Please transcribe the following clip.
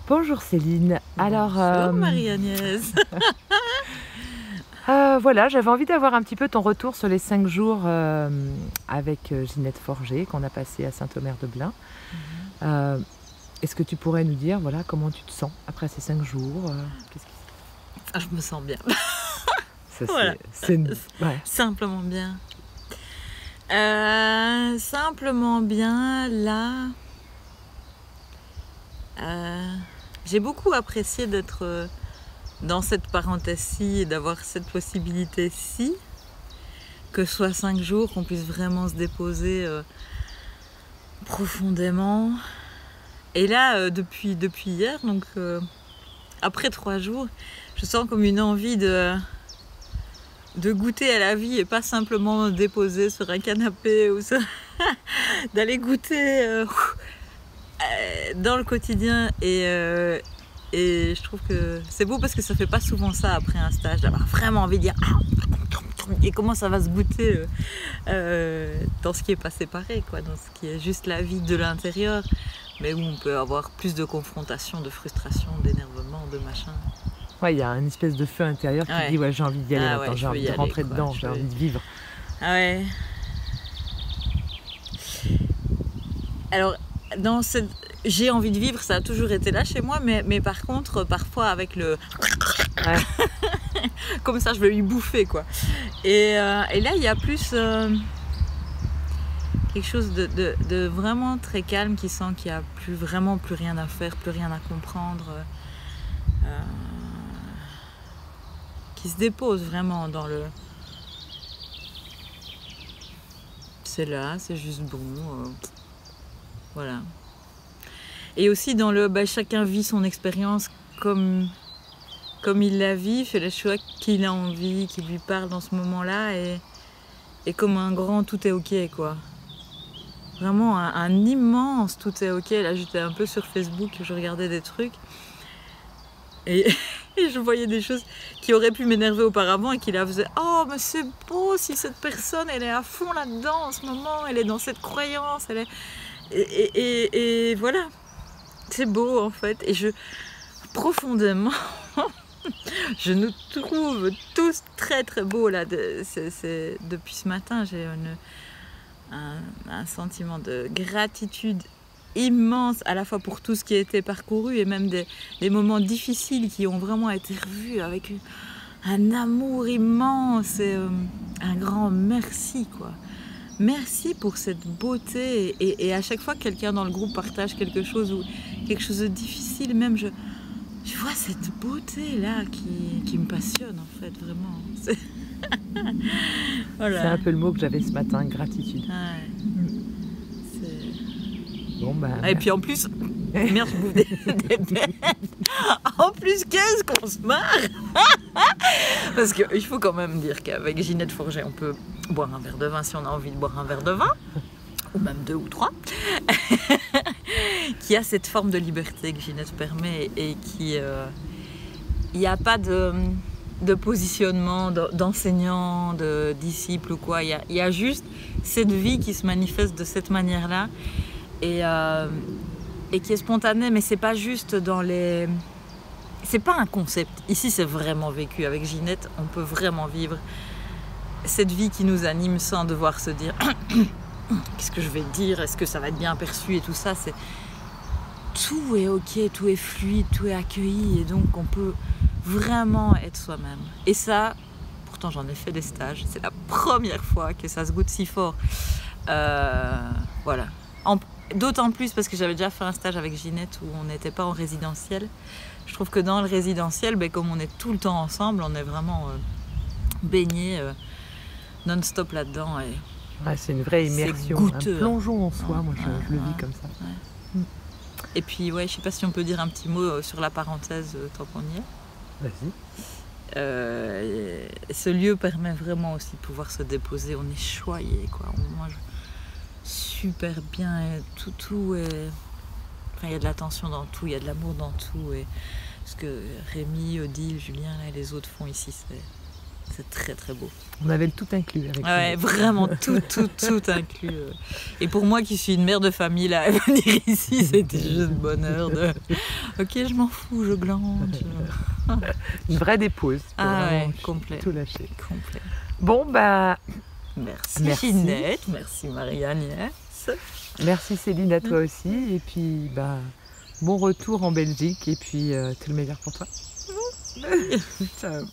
Bonjour Céline. Alors, Bonjour Marie-Agnès. voilà, j'avais envie d'avoir un petit peu ton retour sur les 5 jours avec Ginette Forger qu'on a passé à Saint-Omer-de-Blin. Est-ce que tu pourrais nous dire voilà, comment tu te sens après ces 5 jours Je me sens bien. Ça, Voilà. Ouais. Simplement bien. Simplement bien, là. J'ai beaucoup apprécié d'être dans cette parenthèse-ci et d'avoir cette possibilité-ci. Que ce soit 5 jours, qu'on puisse vraiment se déposer profondément. Et là, depuis hier, donc après 3 jours, je sens comme une envie de goûter à la vie et pas simplement déposer sur un canapé ou ça, d'aller goûter dans le quotidien et je trouve que c'est beau parce que ça fait pas souvent ça après un stage, d'avoir vraiment envie de dire et comment ça va se goûter dans ce qui est pas séparé, quoi, dans ce qui est juste la vie de l'intérieur, mais où on peut avoir plus de confrontation, de frustration, d'énervement, de machin. Ouais, il y a une espèce de feu intérieur qui dit ouais, j'ai envie d'y aller maintenant, j'ai envie de rentrer dedans, j'ai envie de vivre. Ah ouais. Alors, dans cette... j'ai envie de vivre, ça a toujours été là chez moi, mais par contre, parfois avec le... Ouais. Comme ça, je vais lui bouffer, quoi. Et là, il y a plus quelque chose de vraiment très calme qui sent qu'il n'y a vraiment plus rien à faire, plus rien à comprendre. Qui se dépose vraiment dans le... C'est là, c'est juste bon. Voilà. Et aussi dans le... chacun vit son expérience comme il la vit, fait les choix qu'il a envie, qui lui parle dans ce moment-là. Et comme un grand tout est ok, quoi. Vraiment un immense tout est ok. Là, j'étais un peu sur Facebook, je regardais des trucs. Et je voyais des choses qui auraient pu m'énerver auparavant et qui la faisaient « Oh, mais c'est beau si cette personne, elle est à fond là-dedans en ce moment, elle est dans cette croyance, elle est... » Et voilà, c'est beau en fait. Et profondément, je nous trouve tous très très beaux là. Depuis ce matin, j'ai un sentiment de gratitude immense, à la fois pour tout ce qui a été parcouru et même des moments difficiles qui ont vraiment été revus avec un amour immense et un grand merci, quoi. Merci pour cette beauté et à chaque fois que quelqu'un dans le groupe partage quelque chose ou quelque chose de difficile, même je vois cette beauté là qui me passionne en fait, vraiment. Voilà. C'est un peu le mot que j'avais ce matin, gratitude. Ouais. Bon, et puis en plus, merde, je bouffe des bêtes. En plus, qu'est-ce qu'on se marre. Parce qu'il faut quand même dire qu'avec Ginette Forger, on peut boire un verre de vin si on a envie de boire un verre de vin, ou même 2 ou 3, qui a cette forme de liberté que Ginette permet et qui... il n'y a pas de positionnement d'enseignant, de disciple ou quoi. Il y a juste cette vie qui se manifeste de cette manière-là. Et qui est spontané, mais c'est pas juste dans les... C'est pas un concept. Ici, c'est vraiment vécu. Avec Ginette, on peut vraiment vivre cette vie qui nous anime sans devoir se dire qu'est-ce que je vais dire, est-ce que ça va être bien perçu et tout ça. Tout est ok, tout est fluide, tout est accueilli et donc on peut vraiment être soi-même. Et ça, pourtant j'en ai fait des stages, c'est la première fois que ça se goûte si fort. Voilà. D'autant plus parce que j'avais déjà fait un stage avec Ginette où on n'était pas en résidentiel. Je trouve que dans le résidentiel, comme on est tout le temps ensemble, on est vraiment baigné non-stop là-dedans. Ouais, c'est une vraie immersion, un plongeon en soi, moi je le vis comme ça. Ouais. Et puis, je sais pas si on peut dire un petit mot sur la parenthèse tant qu'on y est. Vas-y. Ce lieu permet vraiment aussi de pouvoir se déposer, on est choyé, quoi. On mange super bien, et tout est... Enfin, il y a de l'attention dans tout, il y a de l'amour dans tout. Et ce que Rémi, Odile, Julien là, et les autres font ici, c'est très très beau. On avait le tout inclus avec Ouais, vraiment tout inclus. Et pour moi qui suis une mère de famille, là, venir ici, c'était juste bonheur de... Ok, je m'en fous, je glande. Une vraie dépose. Ah ouais, complet. Tout lâcher. Complet. Bon, bah... Merci Ginette, merci Marie-Agnès. Merci Céline à toi aussi. Et puis, bah, bon retour en Belgique et puis tout le meilleur pour toi. Ciao.